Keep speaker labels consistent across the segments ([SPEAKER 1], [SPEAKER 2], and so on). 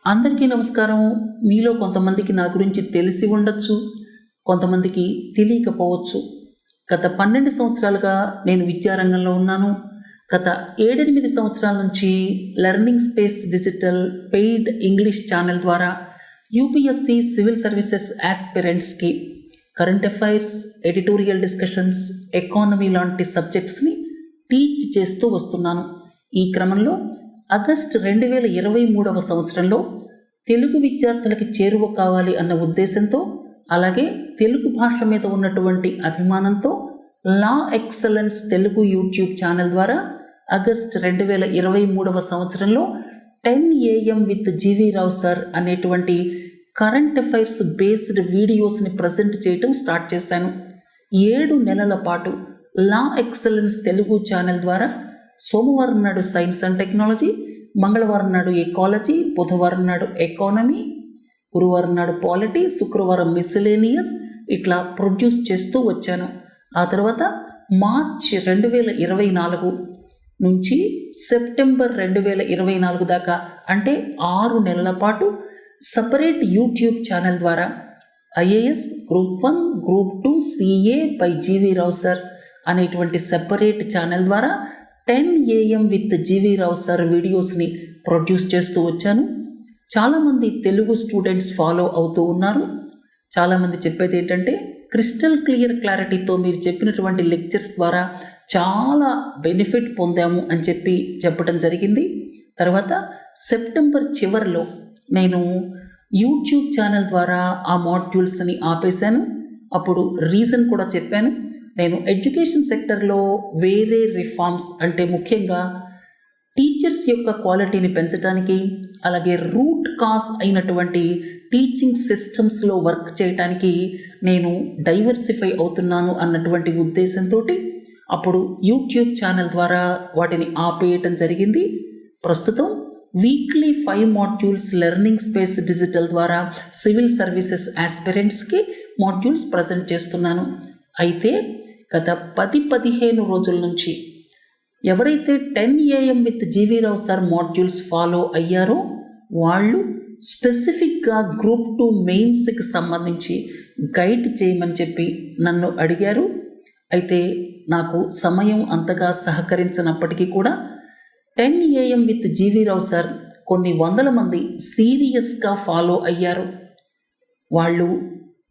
[SPEAKER 1] అందరికీ నమస్కారం. మీలో కొంతమందికి నా గురించి తెలిసి ఉండొచ్చు, కొంతమందికి తెలియకపోవచ్చు. గత 12 సంవత్సరాలుగా నేను విద్యారంగంలో ఉన్నాను. గత 7-8 సంవత్సరాల నుంచి learning space digital paid English channel ద్వారా యూపీఎస్సీ సివిల్ సర్వీసెస్ ఆస్పిరెంట్స్కి current affairs, editorial discussions, economy లాంటి సబ్జెక్ట్స్ని టీచ్ చేస్తూ వస్తున్నాను. ఈ క్రమంలో ఆగస్టు 2023 సంవత్సరంలో తెలుగు విద్యార్థులకి చేరువ కావాలి అన్న ఉద్దేశంతో, అలాగే తెలుగు భాష మీద ఉన్నటువంటి అభిమానంతో లా ఎక్సలెన్స్ తెలుగు యూట్యూబ్ ఛానల్ ద్వారా ఆగస్టు 2023 సంవత్సరంలో 10 AM with GV Rao sir అనేటువంటి కరెంట్ అఫైర్స్ బేస్డ్ వీడియోస్ని ప్రజెంట్ చేయటం స్టార్ట్ చేశాను. 7 నెలల పాటు లా ఎక్సలెన్స్ తెలుగు ఛానల్ ద్వారా సోమవారం నాడు సైన్స్ అండ్ టెక్నాలజీ, మంగళవారం నాడు ఎకాలజీ, బుధవారం నాడు ఎకానమీ, గురువారం నాడు పాలిటీ, శుక్రవారం మిస్సెలేనియస్ ఇట్లా ప్రొడ్యూస్ చేస్తూ వచ్చాను. ఆ తర్వాత మార్చి 2024 నుంచి సెప్టెంబర్ 2024 దాకా, అంటే 6 నెలల పాటు సపరేట్ యూట్యూబ్ ఛానల్ ద్వారా IAS, group 1, group 2, CA by GV Rao sir అనేటువంటి సెపరేట్ ఛానల్ ద్వారా 10 AM with GV Rao sir వీడియోస్ని ప్రొడ్యూస్ చేస్తూ వచ్చాను. చాలామంది తెలుగు స్టూడెంట్స్ ఫాలో అవుతూ ఉన్నారు. చాలామంది చెప్పేది ఏంటంటే, క్రిస్టల్ క్లియర్ క్లారిటీతో మీరు చెప్పినటువంటి లెక్చర్స్ ద్వారా చాలా బెనిఫిట్ పొందాము అని చెప్పడం జరిగింది. తర్వాత సెప్టెంబర్ చివరిలో నేను యూట్యూబ్ ఛానల్ ద్వారా ఆ మాడ్యూల్స్ని ఆపేశాను. అప్పుడు రీజన్ కూడా చెప్పాను. నేను ఎడ్యుకేషన్ సెక్టర్లో వేరే రిఫార్మ్స్, అంటే ముఖ్యంగా టీచర్స్ యొక్క క్వాలిటీని పెంచడానికి, అలాగే రూట్ కాజ్ అయినటువంటి టీచింగ్ సిస్టమ్స్లో వర్క్ చేయడానికి నేను డైవర్సిఫై అవుతున్నాను అన్నటువంటి ఉద్దేశంతో అప్పుడు యూట్యూబ్ ఛానల్ ద్వారా వాటిని ఆపేయటం జరిగింది. ప్రస్తుతం weekly 5 modules learning space digital ద్వారా సివిల్ సర్వీసెస్ ఆస్పిరెంట్స్కి మాడ్యూల్స్ ప్రజెంట్ చేస్తున్నాను. అయితే గత 10-15 రోజుల నుంచి ఎవరైతే 10 AM with GV Rao sir modules follow అయ్యారో వాళ్ళు స్పెసిఫిక్గా గ్రూప్ 2 మెయిన్స్కి సంబంధించి గైడ్ చేయమని నన్ను అడిగారు. అయితే నాకు సమయం అంతగా సహకరించినప్పటికీ కూడా 10 AM with GV Rao sir కొన్ని వందల మంది సీరియస్గా ఫాలో అయ్యారు. వాళ్ళు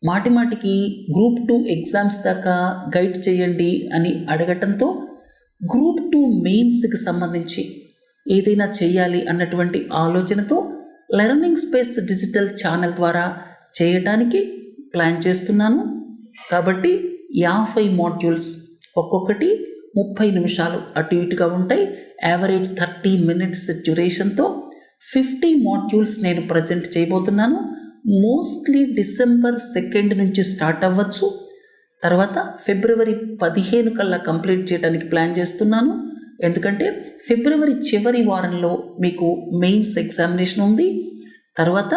[SPEAKER 1] మాటిమాటికి గ్రూప్ 2 ఎగ్జామ్స్ దాకా గైడ్ చేయండి అని అడగటంతో గ్రూప్ 2 మెయిన్స్కి సంబంధించి ఏదైనా చేయాలి అన్నటువంటి ఆలోచనతో లెర్నింగ్ స్పేస్ డిజిటల్ ఛానల్ ద్వారా చేయడానికి ప్లాన్ చేస్తున్నాను. కాబట్టి 50 మాడ్యూల్స్, ఒక్కొక్కటి 30 నిమిషాలు అటు ఇటుగా ఉంటాయి. యావరేజ్ 30 minutes డ్యూరేషన్తో 50 మాడ్యూల్స్ నేను ప్రజెంట్ చేయబోతున్నాను. మోస్ట్లీ డిసెంబర్ 2 నుంచి స్టార్ట్ అవ్వచ్చు. తర్వాత ఫిబ్రవరి 15 కల్లా కంప్లీట్ చేయడానికి ప్లాన్ చేస్తున్నాను. ఎందుకంటే ఫిబ్రవరి చివరి వారంలో మీకు మెయిన్స్ ఎగ్జామినేషన్ ఉంది. తర్వాత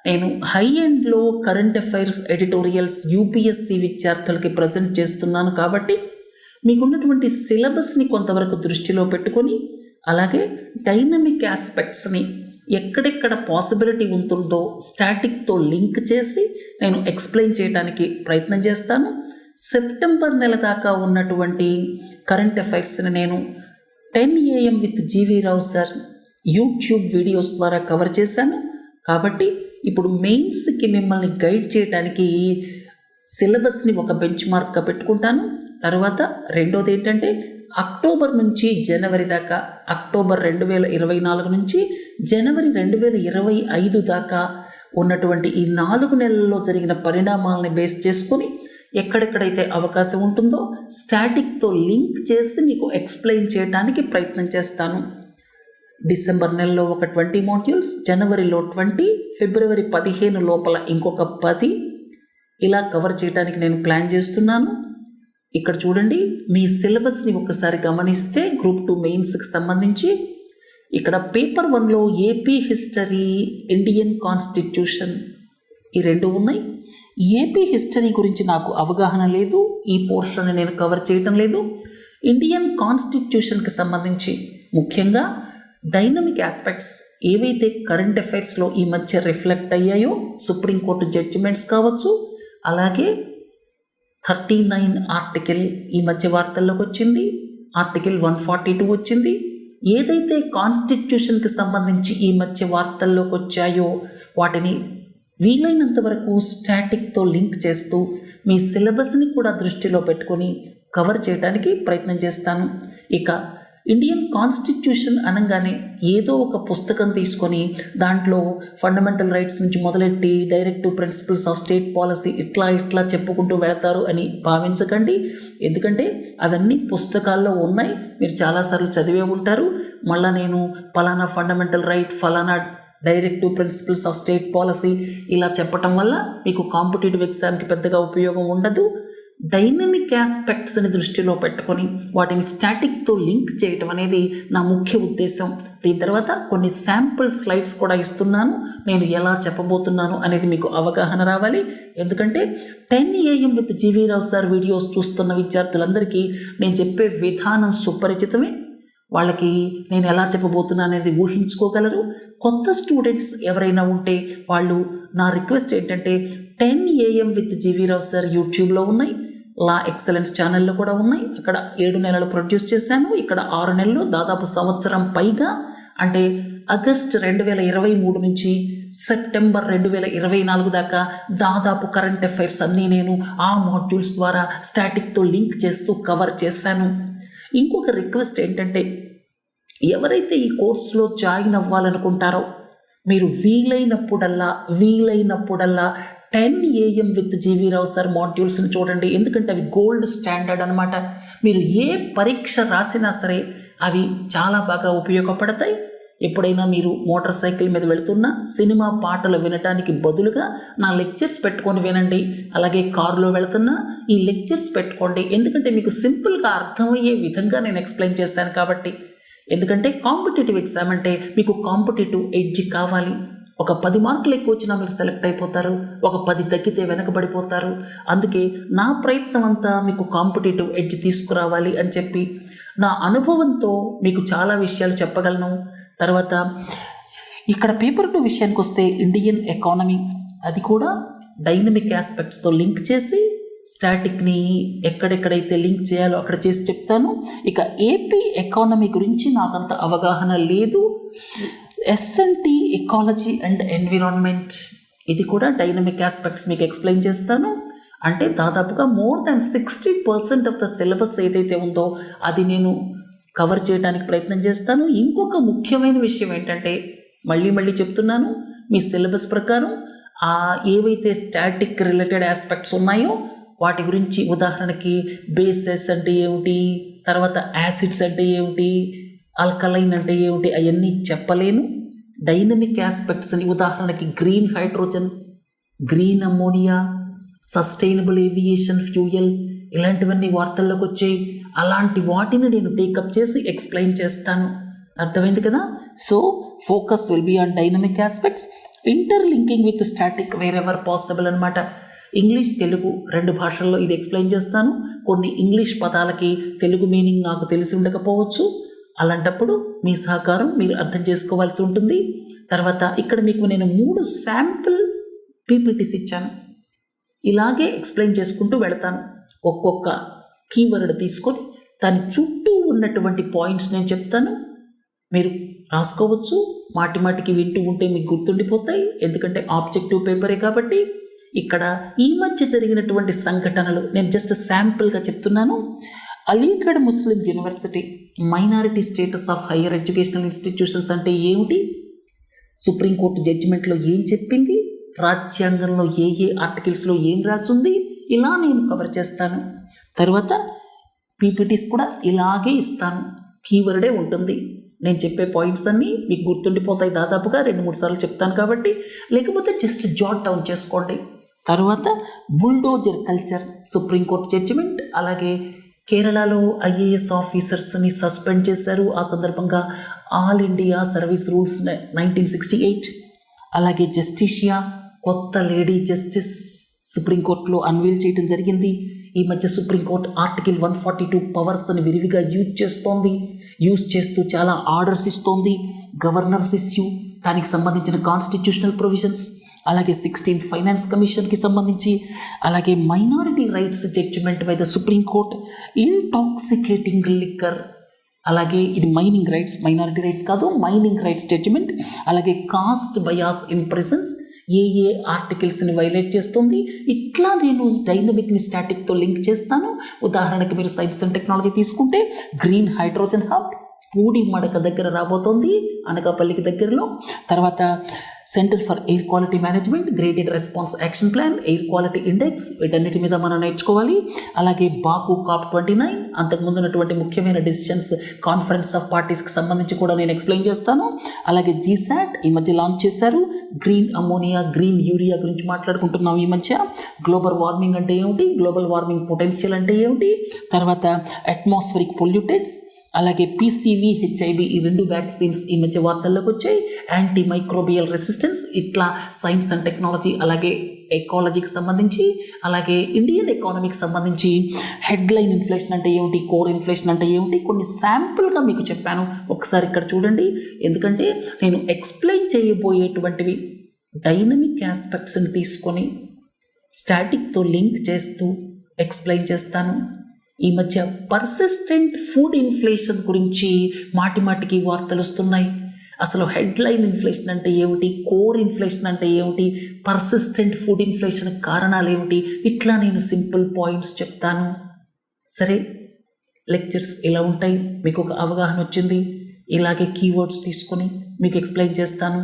[SPEAKER 1] నేను హై ఎండ్లో కరెంట్ అఫైర్స్ ఎడిటోరియల్స్ యూపీఎస్సీ విద్యార్థులకి ప్రజెంట్ చేస్తున్నాను. కాబట్టి మీకున్నటువంటి సిలబస్ని కొంతవరకు దృష్టిలో పెట్టుకొని, అలాగే డైనమిక్ ఆస్పెక్ట్స్ని ఎక్కడెక్కడ పాసిబిలిటీ ఉంటుందో స్టాటిక్తో లింక్ చేసి నేను ఎక్స్ప్లెయిన్ చేయడానికి ప్రయత్నం చేస్తాను. సెప్టెంబర్ నెల దాకా ఉన్నటువంటి కరెంట్ అఫైర్స్ని నేను 10 AM with GV Rao sir YouTube videos ద్వారా కవర్ చేశాను. కాబట్టి ఇప్పుడు మెయిన్స్కి మిమ్మల్ని గైడ్ చేయడానికి సిలబస్ని ఒక బెంచ్ మార్క్గా పెట్టుకుంటాను. తర్వాత రెండోది ఏంటంటే, అక్టోబర్ నుంచి జనవరి దాకా, అక్టోబర్ 2024 నుంచి జనవరి 2025 దాకా ఉన్నటువంటి ఈ 4 నెలల్లో జరిగిన పరిణామాలని బేస్ చేసుకొని ఎక్కడెక్కడైతే అవకాశం ఉంటుందో స్టాటిక్తో లింక్ చేసి మీకు ఎక్స్ప్లెయిన్ చేయడానికి ప్రయత్నం చేస్తాను. డిసెంబర్ నెలలో ఒక 20 మాడ్యూల్స్, జనవరిలో 20, ఫిబ్రవరి 15 లోపల ఇంకొక 10 ఇలా కవర్ చేయడానికి నేను ప్లాన్ చేస్తున్నాను. ఇక్కడ చూడండి, మీ సిలబస్ని ఒకసారి గమనిస్తే గ్రూప్ 2 మెయిన్స్కి సంబంధించి ఇక్కడ పేపర్ 1లో ఏపీ హిస్టరీ, ఇండియన్ కాన్స్టిట్యూషన్ ఈ 2 ఉన్నాయి. ఏపీ హిస్టరీ గురించి నాకు అవగాహన లేదు, ఈ పోర్షన్ నేను కవర్ చేయటం లేదు. ఇండియన్ కాన్స్టిట్యూషన్కి సంబంధించి ముఖ్యంగా డైనమిక్ ఆస్పెక్ట్స్ ఏవైతే కరెంట్ అఫైర్స్లో ఈ మధ్య రిఫ్లెక్ట్ అయ్యాయో, సుప్రీంకోర్టు జడ్జిమెంట్స్ కావచ్చు, అలాగే 39 ఆర్టికల్ ఈ మధ్య వార్తల్లోకి వచ్చింది, ఆర్టికల్ 142 వచ్చింది. ఏదైతే కాన్స్టిట్యూషన్కి సంబంధించి ఈ మధ్య వార్తల్లోకి వచ్చాయో వాటిని వీలైనంత వరకు స్టాటిక్తో లింక్ చేస్తూ మీ సిలబస్ని కూడా దృష్టిలో పెట్టుకొని కవర్ చేయడానికి ప్రయత్నం చేస్తాను. ఇక ఇండియన్ కాన్స్టిట్యూషన్ అనగానే ఏదో ఒక పుస్తకం తీసుకొని దాంట్లో ఫండమెంటల్ రైట్స్ నుంచి మొదలెట్టి directive principles of state policy ఇట్లా చెప్పుకుంటూ వెళతారు అని భావించకండి. ఎందుకంటే అవన్నీ పుస్తకాల్లో ఉన్నాయి, మీరు చాలాసార్లు చదివే ఉంటారు. మళ్ళీ నేను ఫలానా ఫండమెంటల్ రైట్, ఫలానా directive principles of state policy ఇలా చెప్పటం వల్ల మీకు కాంపిటేటివ్ ఎగ్జామ్కి పెద్దగా ఉపయోగం ఉండదు. డైనమిక్ ఆస్పెక్ట్స్ని దృష్టిలో పెట్టుకొని వాటిని స్టాటిక్తో లింక్ చేయటం అనేది నా ముఖ్య ఉద్దేశం. దీని తర్వాత కొన్ని శాంపుల్ స్లైడ్స్ కూడా ఇస్తున్నాను, నేను ఎలా చెప్పబోతున్నాను అనేది మీకు అవగాహన రావాలి. ఎందుకంటే 10 AM with GV Rao sir videos చూస్తున్న విద్యార్థులందరికీ నేను చెప్పే విధానం సుపరిచితమే. వాళ్ళకి నేను ఎలా చెప్పబోతున్నా అనేది ఊహించుకోగలరు. కొత్త స్టూడెంట్స్ ఎవరైనా ఉంటే వాళ్ళు నా రిక్వెస్ట్ ఏంటంటే 10 AM with GV Rao sir యూట్యూబ్లో ఉన్నాయి, లా ఎక్సలెన్స్ ఛానల్లో కూడా ఉన్నాయి. అక్కడ 7 నెలలు ప్రొడ్యూస్ చేశాను, ఇక్కడ 6 నెలలు, దాదాపు సంవత్సరం పైగా, అంటే ఆగస్ట్ 2023 నుంచి సెప్టెంబర్ 2024 దాకా దాదాపు కరెంట్ అఫైర్స్ అన్నీ నేను ఆ మాడ్యూల్స్ ద్వారా స్టాటిక్తో లింక్ చేస్తూ కవర్ చేశాను. ఇంకొక రిక్వెస్ట్ ఏంటంటే ఎవరైతే ఈ కోర్సులో జాయిన్ అవ్వాలనుకుంటారో మీరు వీలైనప్పుడల్లా 10 AM with GV Rao sir మాడ్యూల్స్ని చూడండి. ఎందుకంటే అవి గోల్డ్ స్టాండర్డ్ అనమాట. మీరు ఏ పరీక్ష రాసినా సరే అవి చాలా బాగా ఉపయోగపడతాయి. ఎప్పుడైనా మీరు మోటార్ సైకిల్ మీద వెళుతున్నా సినిమా పాటలు వినడానికి బదులుగా నా లెక్చర్స్ పెట్టుకొని వినండి. అలాగే కారులో వెళుతున్నా ఈ లెక్చర్స్ పెట్టుకోండి. ఎందుకంటే మీకు సింపుల్గా అర్థమయ్యే విధంగా నేను ఎక్స్ప్లెయిన్ చేశాను కాబట్టి. ఎందుకంటే కాంపిటేటివ్ ఎగ్జామ్ అంటే మీకు కాంపిటేటివ్ ఎడ్జ్ కావాలి. ఒక 10 మార్కులు ఎక్కువ వచ్చినా మీరు సెలెక్ట్ అయిపోతారు, ఒక 10 తగ్గితే వెనకబడిపోతారు. అందుకే నా ప్రయత్నం అంతా మీకు కాంపిటేటివ్ ఎడ్జ్ తీసుకురావాలి అని చెప్పి నా అనుభవంతో మీకు చాలా విషయాలు చెప్పగలను. తర్వాత ఇక్కడ పేపర్ 2 విషయానికి వస్తే ఇండియన్ ఎకానమీ, అది కూడా డైనమిక్ ఆస్పెక్ట్స్తో లింక్ చేసి స్టాటిక్ని ఎక్కడెక్కడైతే లింక్ చేయాలో అక్కడ చేసి చెప్తాను. ఇక ఏపీ ఎకానమీ గురించి నాకంత అవగాహన లేదు. ఎస్ఎన్టీ ఎకాలజీ అండ్ ఎన్విరాన్మెంట్, ఇది కూడా డైనమిక్ ఆస్పెక్ట్స్ మీకు ఎక్స్ప్లెయిన్ చేస్తాను. అంటే దాదాపుగా more than 60% of the syllabus ఏదైతే ఉందో అది నేను కవర్ చేయడానికి ప్రయత్నం చేస్తాను. ఇంకొక ముఖ్యమైన విషయం ఏంటంటే మళ్ళీ చెప్తున్నాను, మీ సిలబస్ ప్రకారం ఏవైతే స్టాటిక్ రిలేటెడ్ ఆస్పెక్ట్స్ ఉన్నాయో వాటి గురించి, ఉదాహరణకి బేసెస్ అంటే ఏమిటి, తర్వాత యాసిడ్స్ అంటే ఏమిటి, ఆల్కలైన్ అంటే ఏమిటి, అవన్నీ చెప్పలేను. డైనమిక్ ఆస్పెక్ట్స్ని, ఉదాహరణకి green hydrogen, green ammonia, sustainable aviation fuel, ఇలాంటివన్నీ వార్తల్లోకి వచ్చాయి. అలాంటి వాటిని నేను టేకప్ చేసి ఎక్స్ప్లెయిన్ చేస్తాను. అర్థమైంది కదా? So focus will be on dynamic aspects, interlinking with static wherever possible అనమాట. ఇంగ్లీష్, తెలుగు 2 భాషల్లో ఇది ఎక్స్ప్లెయిన్ చేస్తాను. కొన్ని ఇంగ్లీష్ పదాలకి తెలుగు మీనింగ్ నాకు తెలిసి ఉండకపోవచ్చు. అలాంటప్పుడు మీ సహకారం మీరు అర్థం చేసుకోవాల్సి ఉంటుంది. తర్వాత ఇక్కడ మీకు నేను 3 శాంపుల్ పీపీటీస్ ఇచ్చాను. ఇలాగే ఎక్స్ప్లెయిన్ చేసుకుంటూ వెళతాను. ఒక్కొక్క కీవర్డ్ తీసుకొని దాని చుట్టూ ఉన్నటువంటి పాయింట్స్ నేను చెప్తాను, మీరు రాసుకోవచ్చు. మాటికి వింటూ ఉంటే మీకు గుర్తుండిపోతాయి, ఎందుకంటే ఆబ్జెక్టివ్ పేపరే కాబట్టి. ఇక్కడ ఈ మధ్య జరిగినటువంటి సంఘటనలు నేను జస్ట్ శాంపుల్గా చెప్తున్నాను. Aligarh Muslim university minority status of higher educational institutions అంటే ఏమిటి, సుప్రీంకోర్టు జడ్జిమెంట్లో ఏం చెప్పింది, రాజ్యాంగంలో ఏ ఆర్టికల్స్లో ఏం రాసింది, ఇలా నేను కవర్ చేస్తాను. తర్వాత పీపీటీస్ కూడా ఇలాగే ఇస్తాను, కీవర్డే ఉంటుంది. నేను చెప్పే పాయింట్స్ అన్నీ మీకు గుర్తుండిపోతాయి. దాదాపుగా 2-3 సార్లు చెప్తాను కాబట్టి, లేకపోతే జస్ట్ జాట్ డౌన్ చేసుకోండి. తర్వాత బుల్డోజర్ కల్చర్, సుప్రీంకోర్టు జడ్జిమెంట్. అలాగే కేరళలో ఐఏఎస్ ఆఫీసర్స్ని సస్పెండ్ చేశారు, ఆ సందర్భంగా ఆల్ ఇండియా సర్వీస్ రూల్స్ 1968. అలాగే జస్టిషియా, కొత్త లేడీ జస్టిస్ సుప్రీంకోర్టులో అన్వీల్ చేయడం జరిగింది. ఈ మధ్య సుప్రీంకోర్టు ఆర్టికల్ 142 పవర్స్ని విరివిగా యూజ్ చేస్తూ చాలా ఆర్డర్స్ ఇస్తోంది. గవర్నర్స్ ఇష్యూ, దానికి సంబంధించిన కాన్స్టిట్యూషనల్ ప్రొవిజన్స్, అలాగే 16th ఫైనాన్స్ కమిషన్కి సంబంధించి, అలాగే minority rights judgement by the Supreme Court, intoxicating liquor, అలాగే ఇది మైనారిటీ రైట్స్ కాదు, మైనింగ్ రైట్స్ జడ్జిమెంట్, అలాగే కాస్ట్ బయాస్ ఇన్ ప్రిజన్స్ ఏ ఆర్టికల్స్ని వైలేట్ చేస్తుంది. ఇట్లా నేను డైనమిక్ని స్టాటిక్తో లింక్ చేస్తాను. ఉదాహరణకి మీరు సైన్స్ అండ్ టెక్నాలజీ తీసుకుంటే green hydrogen hub Pudimadaka దగ్గర రాబోతోంది, అనకాపల్లికి దగ్గరలో. తర్వాత centre for air quality management, graded response action plan, air quality index, వీటన్నిటి మీద మనం నేర్చుకోవాలి. అలాగే బాకు COP29, అంతకుముందు ఉన్నటువంటి ముఖ్యమైన డిసిషన్స్ కాన్ఫరెన్స్ ఆఫ్ పార్టీస్కి సంబంధించి కూడా నేను ఎక్స్ప్లెయిన్ చేస్తాను. అలాగే GSAT ఈ మధ్య లాంచ్ చేశారు. గ్రీన్ అమోనియా, గ్రీన్ యూరియా గురించి మాట్లాడుకుంటున్నాం ఈ మధ్య. గ్లోబల్ వార్మింగ్ అంటే ఏమిటి, గ్లోబల్ వార్మింగ్ పొటెన్షియల్ అంటే ఏమిటి, తర్వాత అట్మాస్ఫిరిక్ పొల్యూటెంట్స్, అలాగే PCV, HIV ఈ 2 వ్యాక్సిన్స్ ఈ మధ్య వార్తల్లోకి వచ్చాయి. యాంటీ మైక్రోబియల్ రెసిస్టెన్స్, ఇట్లా సైన్స్ అండ్ టెక్నాలజీ, అలాగే ఎకాలజీకి సంబంధించి, అలాగే ఇండియన్ ఎకానమీకి సంబంధించి హెడ్లైన్ ఇన్ఫ్లేషన్ అంటే ఏమిటి, కోర్ ఇన్ఫ్లేషన్ అంటే ఏమిటి, కొన్ని శాంపుల్గా మీకు చెప్పాను. ఒకసారి ఇక్కడ చూడండి, ఎందుకంటే నేను ఎక్స్ప్లెయిన్ చేయబోయేటువంటివి డైనమిక్ ఆస్పెక్ట్స్ని తీసుకొని స్టాటిక్తో లింక్ చేస్తూ ఎక్స్ప్లెయిన్ చేస్తాను. ఈ మధ్య పర్సిస్టెంట్ ఫుడ్ ఇన్ఫ్లేషన్ గురించి మాటిమాటికి వార్తలు వస్తున్నాయి. అసలు హెడ్లైన్ ఇన్ఫ్లేషన్ అంటే ఏమిటి, కోర్ ఇన్ఫ్లేషన్ అంటే ఏమిటి, పర్సిస్టెంట్ ఫుడ్ ఇన్ఫ్లేషన్ కారణాలు ఏమిటి, ఇట్లా నేను సింపుల్ పాయింట్స్ చెప్తాను. సరే, లెక్చర్స్ ఇలా ఉంటాయి, మీకు ఒక అవగాహన వచ్చింది. ఇలాగే కీవర్డ్స్ తీసుకొని మీకు ఎక్స్ప్లెయిన్ చేస్తాను.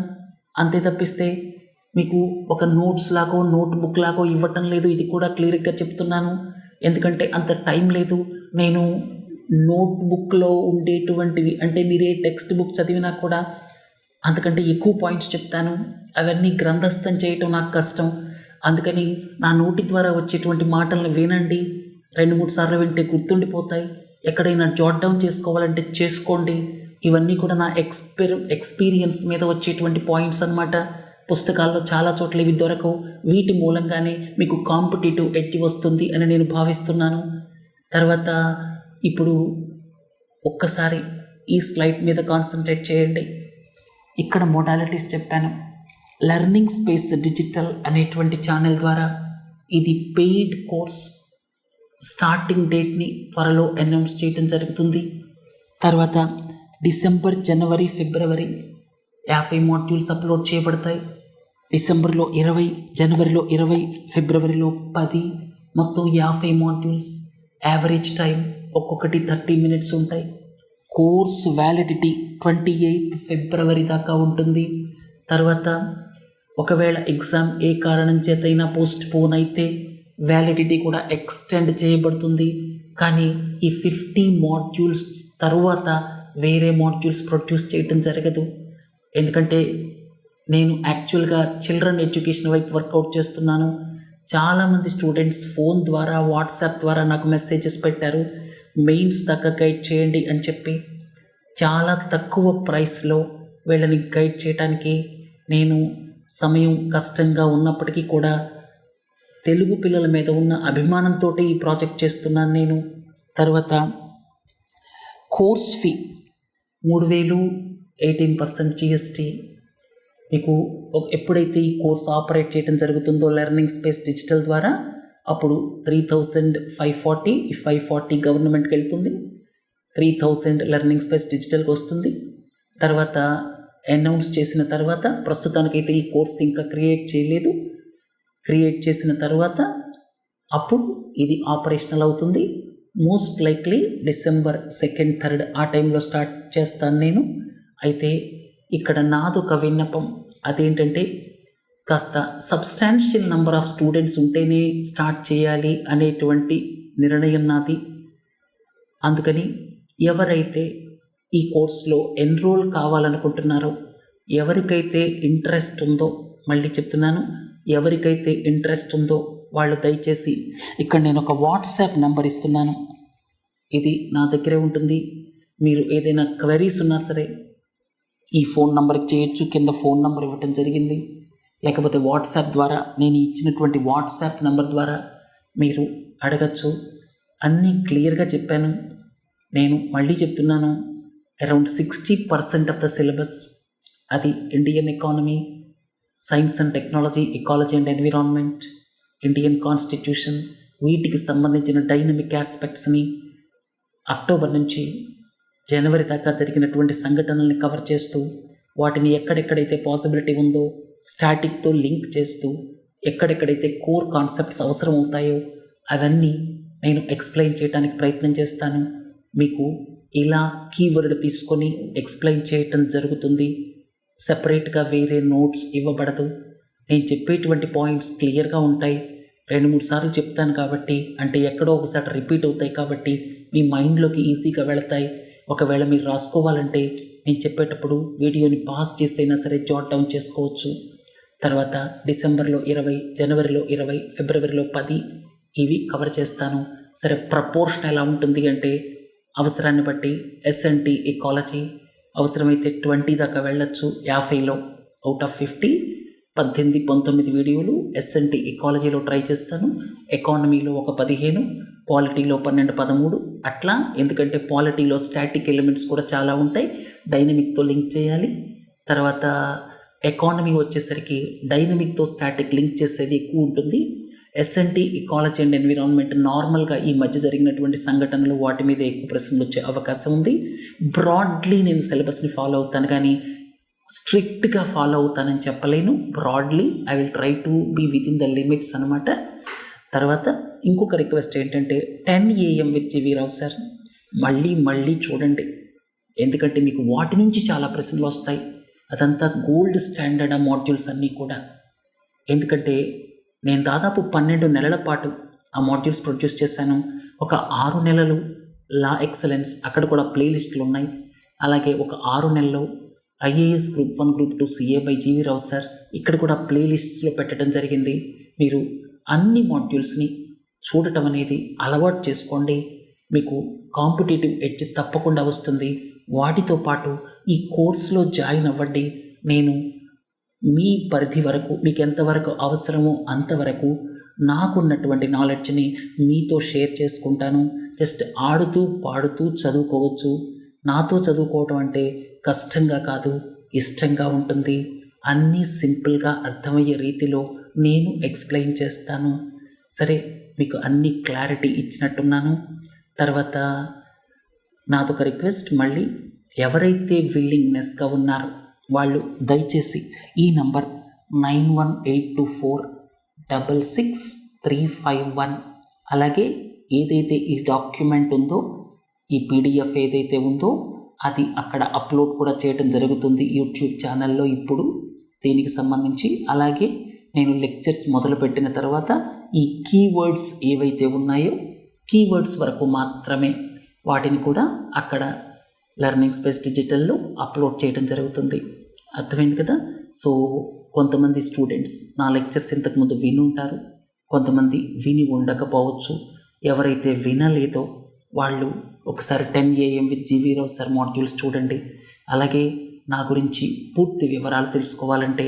[SPEAKER 1] అంతే తప్పిస్తే మీకు ఒక నోట్స్ లాగో నోట్బుక్ లాగో ఇవ్వటం లేదు. ఇది కూడా క్లియర్గా చెప్తున్నాను, ఎందుకంటే అంత టైం లేదు. నేను నోట్బుక్లో ఉండేటువంటివి అంటే మీరే టెక్స్ట్ బుక్ చదివినా కూడా అంతకంటే ఎక్కువ పాయింట్స్ చెప్తాను. అవన్నీ గ్రంథస్థం చేయటం నాకు కష్టం. అందుకని నా నోటి ద్వారా వచ్చేటువంటి మాటలను వినండి. 2-3 సార్లు వింటే గుర్తుండిపోతాయి. ఎక్కడైనా జాట్ డౌన్ చేసుకోవాలంటే చేసుకోండి. ఇవన్నీ కూడా నా ఎక్స్పీరియన్స్ మీద వచ్చేటువంటి పాయింట్స్ అన్నమాట. పుస్తకాల్లో చాలా చోట్ల ఇవి దొరకవు. వీటి మూలంగానే మీకు కాంపిటేటివ్ ఎడ్జ్ వస్తుంది అని నేను భావిస్తున్నాను. తర్వాత ఇప్పుడు ఒక్కసారి ఈ స్లైడ్ మీద కాన్సన్ట్రేట్ చేయండి. ఇక్కడ మోడాలిటీస్ చెప్పాను. లెర్నింగ్ స్పేస్ డిజిటల్ అనేటువంటి ఛానల్ ద్వారా ఇది పెయిడ్ కోర్స్. స్టార్టింగ్ డేట్ని త్వరలో అనౌన్స్ చేయడం జరుగుతుంది. తర్వాత డిసెంబర్, జనవరి, ఫిబ్రవరి 50 మాడ్యూల్స్ అప్లోడ్ చేయబడతాయి. డిసెంబర్లో 20, జనవరిలో 20, ఫిబ్రవరిలో 10, మొత్తం 50 మాడ్యూల్స్. యావరేజ్ టైం ఒక్కొక్కటి 30 మినిట్స్ ఉంటాయి. కోర్స్ వ్యాలిడిటీ 28th ఫిబ్రవరి దాకా ఉంటుంది. తర్వాత ఒకవేళ ఎగ్జామ్ ఏ కారణం చేతైనా పోస్ట్ పోన్ అయితే వ్యాలిడిటీ కూడా ఎక్స్టెండ్ చేయబడుతుంది. కానీ ఈ 50 మాడ్యూల్స్ తరువాత వేరే మాడ్యూల్స్ ప్రొడ్యూస్ చేయటం జరగదు. ఎందుకంటే నేను యాక్చువల్గా చిల్డ్రన్ ఎడ్యుకేషన్ వైపు వర్కౌట్ చేస్తున్నాను. చాలామంది స్టూడెంట్స్ ఫోన్ ద్వారా, వాట్సాప్ ద్వారా నాకు మెసేజెస్ పెట్టారు, మెయిన్స్ దాకా గైడ్ చేయండి అని చెప్పి. చాలా తక్కువ ప్రైస్లో వీళ్ళని గైడ్ చేయడానికి నేను సమయం కష్టంగా ఉన్నప్పటికీ కూడా తెలుగు పిల్లల మీద ఉన్న అభిమానంతో ఈ ప్రాజెక్ట్ చేస్తున్నాను నేను. తర్వాత కోర్స్ ఫీ 3000, 18% GST. మీకు ఎప్పుడైతే ఈ కోర్స్ ఆపరేట్ చేయడం జరుగుతుందో లెర్నింగ్ స్పేస్ డిజిటల్ ద్వారా, అప్పుడు 3540, 540 గవర్నమెంట్కి వెళ్తుంది, 3000 లెర్నింగ్ స్పేస్ డిజిటల్కి వస్తుంది. తర్వాత అనౌన్స్ చేసిన తర్వాత, ప్రస్తుతానికైతే ఈ కోర్స్ ఇంకా క్రియేట్ చేయలేదు, క్రియేట్ చేసిన తర్వాత అప్పుడు ఇది ఆపరేషనల్ అవుతుంది. Most likely December 2nd, 3rd ఆ టైంలో స్టార్ట్ చేస్తాను నేను. అయితే ఇక్కడ నాదొక విన్నపం, అదేంటంటే కాస్త సబ్స్టాన్షియల్ నెంబర్ ఆఫ్ స్టూడెంట్స్ ఉంటేనే స్టార్ట్ చేయాలి అనేటువంటి నిర్ణయం నాది. అందుకని ఎవరైతే ఈ కోర్సులో ఎన్రోల్ కావాలనుకుంటున్నారో, ఎవరికైతే ఇంట్రెస్ట్ ఉందో, మళ్ళీ చెప్తున్నాను, ఎవరికైతే ఇంట్రెస్ట్ ఉందో వాళ్ళు దయచేసి ఇక్కడ నేను ఒక వాట్సాప్ నెంబర్ ఇస్తున్నాను. ఇది నా దగ్గరే ఉంటుంది. మీరు ఏదైనా క్వెరీస్ ఉన్నా సరే ఈ ఫోన్ నెంబర్కి చేయొచ్చు. కింద ఫోన్ నెంబర్ ఇవ్వటం జరిగింది. లేకపోతే వాట్సాప్ ద్వారా, నేను ఇచ్చినటువంటి వాట్సాప్ నెంబర్ ద్వారా మీరు అడగచ్చు. అన్నీ క్లియర్గా చెప్పాను. నేను మళ్ళీ చెప్తున్నాను, అరౌండ్ 60% ఆఫ్ ద సిలబస్ అది Indian economy, science and technology, ecology and environment, Indian constitution, వీటికి సంబంధించిన డైనమిక్ ఆస్పెక్ట్స్ని అక్టోబర్ నుంచి జనవరి దాకా జరిగినటువంటి సంఘటనల్ని కవర్ చేస్తూ, వాటిని ఎక్కడెక్కడైతే పాసిబిలిటీ ఉందో స్టాటిక్తో లింక్ చేస్తూ, ఎక్కడెక్కడైతే కోర్ కాన్సెప్ట్స్ అవసరం అవుతాయో అవన్నీ నేను ఎక్స్ప్లెయిన్ చేయడానికి ప్రయత్నం చేస్తాను. మీకు ఇలా కీవర్డ్ తీసుకొని ఎక్స్ప్లెయిన్ చేయటం జరుగుతుంది. సెపరేట్గా వేరే నోట్స్ ఇవ్వబడదు. నేను చెప్పేటువంటి పాయింట్స్ క్లియర్గా ఉంటాయి. 2-3 సార్లు చెప్తాను కాబట్టి, అంటే ఎక్కడో ఒకసారి రిపీట్ అవుతాయి కాబట్టి మీ మైండ్లోకి ఈజీగా వెళతాయి. ఒకవేళ మీరు రాసుకోవాలంటే నేను చెప్పేటప్పుడు వీడియోని పాస్ చేసైనా సరే జాట్ డౌన్ చేసుకోవచ్చు. తర్వాత డిసెంబర్లో 20, జనవరిలో 20, ఫిబ్రవరిలో 10 ఇవి కవర్ చేస్తాను. సరే, ప్రపోర్షన్ ఎలా ఉంటుంది అంటే అవసరాన్ని బట్టి ఎస్ఎన్టీ ఎకాలజీ అవసరమైతే 20 దాకా వెళ్ళొచ్చు. 50లో అవుట్ ఆఫ్ 50 18-19 వీడియోలు ఎస్ఎన్టీ ఎకాలజీలో ట్రై చేస్తాను. ఎకానమీలో ఒక 15, పాలిటీలో 12-13 అట్లా. ఎందుకంటే పాలిటీలో స్టాటిక్ ఎలిమెంట్స్ కూడా చాలా ఉంటాయి, డైనమిక్తో లింక్ చేయాలి. తర్వాత ఎకానమీ వచ్చేసరికి డైనమిక్తో స్టాటిక్ లింక్ చేసేది ఎక్కువ ఉంటుంది. ఎస్ఎన్టీ ఎకాలజీ అండ్ ఎన్విరాన్మెంట్ నార్మల్గా ఈ మధ్య జరిగినటువంటి సంఘటనలు వాటి మీద ఎక్కువ ప్రశ్నలు వచ్చే అవకాశం ఉంది. బ్రాడ్లీ నేను సిలబస్ని ఫాలో అవుతాను, కానీ స్ట్రిక్ట్గా ఫాలో అవుతానని చెప్పలేను. Broadly I will try to be within the limits అనమాట. తర్వాత ఇంకొక రిక్వెస్ట్ ఏంటంటే 10 AM with GV Rao sir మళ్ళీ చూడండి. ఎందుకంటే మీకు వాటి నుంచి చాలా ప్రశ్నలు వస్తాయి. అదంతా గోల్డ్ స్టాండర్డ్ ఆ మాడ్యూల్స్ అన్నీ కూడా. ఎందుకంటే నేను దాదాపు 12 నెలల పాటు ఆ మాడ్యూల్స్ ప్రొడ్యూస్ చేశాను. ఒక 6 నెలలు లా ఎక్సలెన్స్, అక్కడ కూడా ప్లేలిస్టులు ఉన్నాయి. అలాగే ఒక 6 నెలలు IAS group 1, group 2 CA by GV Rao sir, ఇక్కడ కూడా ప్లేలిస్ట్స్లో పెట్టడం జరిగింది. మీరు అన్ని మాడ్యూల్స్ని చూడటం అనేది అలవాటు చేసుకోండి. మీకు కాంపిటేటివ్ ఎడ్జ్ తప్పకుండా వస్తుంది. వాటితో పాటు ఈ కోర్సులో జాయిన్ అవ్వండి. నేను మీ పరిధి వరకు, మీకు ఎంతవరకు అవసరమో అంతవరకు నాకున్నటువంటి నాలెడ్జ్ని మీతో షేర్ చేసుకుంటాను. జస్ట్ ఆడుతూ పాడుతూ చదువుకోవచ్చు. నాతో చదువుకోవటం అంటే కష్టంగా కాదు, ఇష్టంగా ఉంటుంది. అన్నీ సింపుల్గా అర్థమయ్యే రీతిలో నేను ఎక్స్ప్లెయిన్ చేస్తాను. సరే, మీకు అన్ని క్లారిటీ ఇచ్చినట్టున్నాను. తర్వాత నాదొక రిక్వెస్ట్, మళ్ళీ ఎవరైతే విల్లింగ్నెస్గా ఉన్నారో వాళ్ళు దయచేసి ఈ నంబర్ 9182466351, అలాగే ఏదైతే ఈ డాక్యుమెంట్ ఉందో, ఈ PDF ఏదైతే ఉందో అది అక్కడ అప్లోడ్ కూడా చేయడం జరుగుతుంది యూట్యూబ్ ఛానల్లో ఇప్పుడు దీనికి సంబంధించి. అలాగే నేను లెక్చర్స్ మొదలుపెట్టిన తర్వాత ఈ కీవర్డ్స్ ఏవైతే ఉన్నాయో కీవర్డ్స్ వరకు మాత్రమే వాటిని కూడా అక్కడ లెర్నింగ్ స్పేస్ డిజిటల్లో అప్లోడ్ చేయడం జరుగుతుంది. అర్థమైంది కదా? సో కొంతమంది స్టూడెంట్స్ నా లెక్చర్స్ ఇంతకుముందు విని ఉంటారు, కొంతమంది విని ఉండకపోవచ్చు. ఎవరైతే వినలేదో వాళ్ళు ఒకసారి 10 AM with GV Rao sir modules చూడండి. అలాగే నా గురించి పూర్తి వివరాలు తెలుసుకోవాలంటే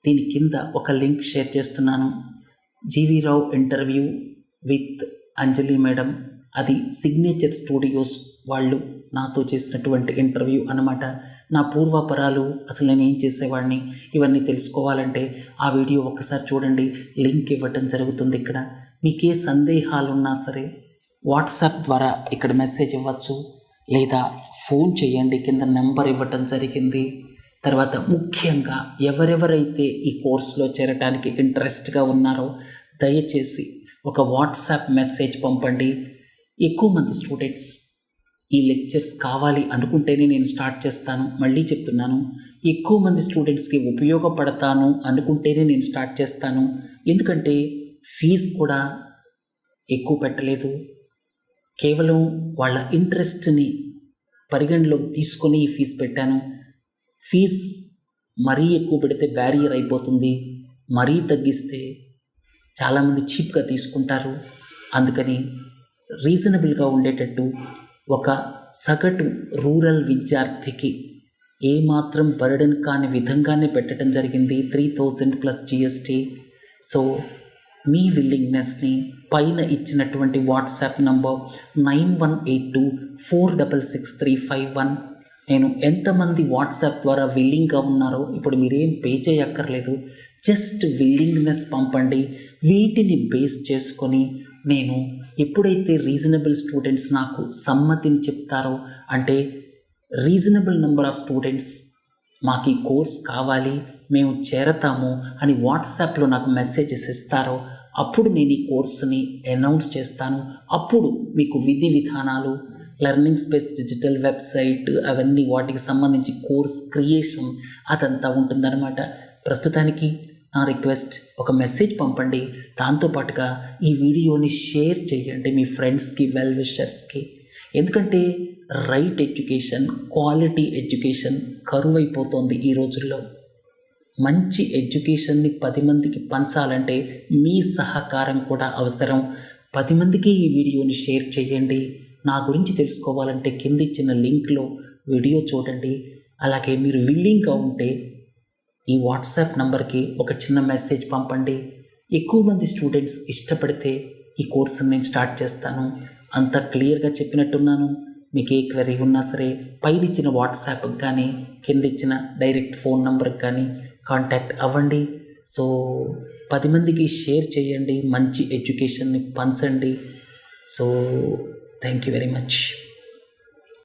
[SPEAKER 1] దీని కింద ఒక లింక్ షేర్ చేస్తున్నాను. GV Rao interview with Anjali madam, అది సిగ్నేచర్ స్టూడియోస్ వాళ్ళు నాతో చేసినటువంటి ఇంటర్వ్యూ అన్నమాట. నా పూర్వాపరాలు, అసలు నేను ఏం చేసేవాడిని, ఇవన్నీ తెలుసుకోవాలంటే ఆ వీడియో ఒక్కసారి చూడండి. లింక్ ఇవ్వటం జరుగుతుంది ఇక్కడ. మీకే సందేహాలు ఉన్నా సరే వాట్సాప్ ద్వారా ఇక్కడ మెసేజ్ ఇవ్వచ్చు, లేదా ఫోన్ చేయండి, కింద నెంబర్ ఇవ్వటం జరిగింది. తర్వాత ముఖ్యంగా ఎవరెవరైతే ఈ కోర్సులో చేరటానికి ఇంట్రెస్ట్గా ఉన్నారో దయచేసి ఒక వాట్సాప్ మెసేజ్ పంపండి. ఎక్కువ మంది స్టూడెంట్స్ ఈ లెక్చర్స్ కావాలి అనుకుంటేనే నేను స్టార్ట్ చేస్తాను. మళ్ళీ చెప్తున్నాను, ఎక్కువ మంది స్టూడెంట్స్కి ఉపయోగపడతాను అనుకుంటేనే నేను స్టార్ట్ చేస్తాను. ఎందుకంటే ఫీజు కూడా ఎక్కువ పెట్టలేదు, కేవలం వాళ్ళ ఇంట్రెస్ట్ని పరిగణలోకి తీసుకొని ఈ ఫీజు పెట్టాను. ఫీజు మరీ ఎక్కువ పెడితే బ్యారియర్ అయిపోతుంది, మరీ తగ్గిస్తే చాలామంది చీప్గా తీసుకుంటారు. అందుకని రీజనబుల్గా ఉండేటట్టు ఒక సగటు రూరల్ విద్యార్థికి ఏమాత్రం బర్డెన్ కాని విధంగానే పెట్టడం జరిగింది. 3000 ప్లస్ GST. సో మీ విల్లింగ్నెస్ని పైన ఇచ్చినటువంటి వాట్సాప్ నంబర్ 9182466351. నేను ఎంతమంది వాట్సాప్ ద్వారా విల్లింగ్గా ఉన్నారో ఇప్పుడు మీరేం పే చేయక్కర్లేదు, జస్ట్ విల్లింగ్నెస్ పంపండి. వీటిని బేస్ చేసుకొని నేను ఎప్పుడైతే రీజనబుల్ స్టూడెంట్స్ నాకు సమ్మతిని చెప్తారో, అంటే రీజనబుల్ నెంబర్ ఆఫ్ స్టూడెంట్స్ మాకు ఈ కోర్స్ కావాలి, మేము చేరతాము అని వాట్సాప్లో నాకు మెసేజెస్ ఇస్తారో అప్పుడు నేను ఈ కోర్సుని అనౌన్స్ చేస్తాను. అప్పుడు మీకు విధి విధానాలు, లెర్నింగ్ స్పేస్ డిజిటల్ వెబ్సైట్, అవన్నీ వాటికి సంబంధించి కోర్స్ క్రియేషన్ అదంతా ఉంటుందన్నమాట. ప్రస్తుతానికి నా రిక్వెస్ట్, ఒక మెసేజ్ పంపండి, దాంతోపాటుగా ఈ వీడియోని షేర్ చేయండి మీ ఫ్రెండ్స్కి, వెల్ విషర్స్కి. ఎందుకంటే రైట్ ఎడ్యుకేషన్, క్వాలిటీ ఎడ్యుకేషన్ కరువైపోతుంది ఈ రోజుల్లో. మంచి ఎడ్యుకేషన్ని 10 మందికి పంచాలంటే మీ సహకారం కూడా అవసరం. 10 మందికి ఈ వీడియోని షేర్ చేయండి. నా గురించి తెలుసుకోవాలంటే కింద ఇచ్చిన లింక్లో వీడియో చూడండి. అలాగే మీరు విల్లింగ్గా ఉంటే ఈ వాట్సాప్ నంబర్కి ఒక చిన్న మెసేజ్ పంపండి. ఎక్కువ మంది స్టూడెంట్స్ ఇష్టపడితే ఈ కోర్సుని నేను స్టార్ట్ చేస్తాను. అంత క్లియర్గా చెప్పినట్టున్నాను. మీకు ఏ క్వెరీ ఉన్నా సరే పైన ఇచ్చిన వాట్సాప్కి కానీ కింద ఇచ్చిన డైరెక్ట్ ఫోన్ నెంబర్కి కానీ కాంటాక్ట్ అవ్వండి. సో 10 మందికి షేర్ చేయండి, మంచి ఎడ్యుకేషన్ని పంచండి. So thank you very much.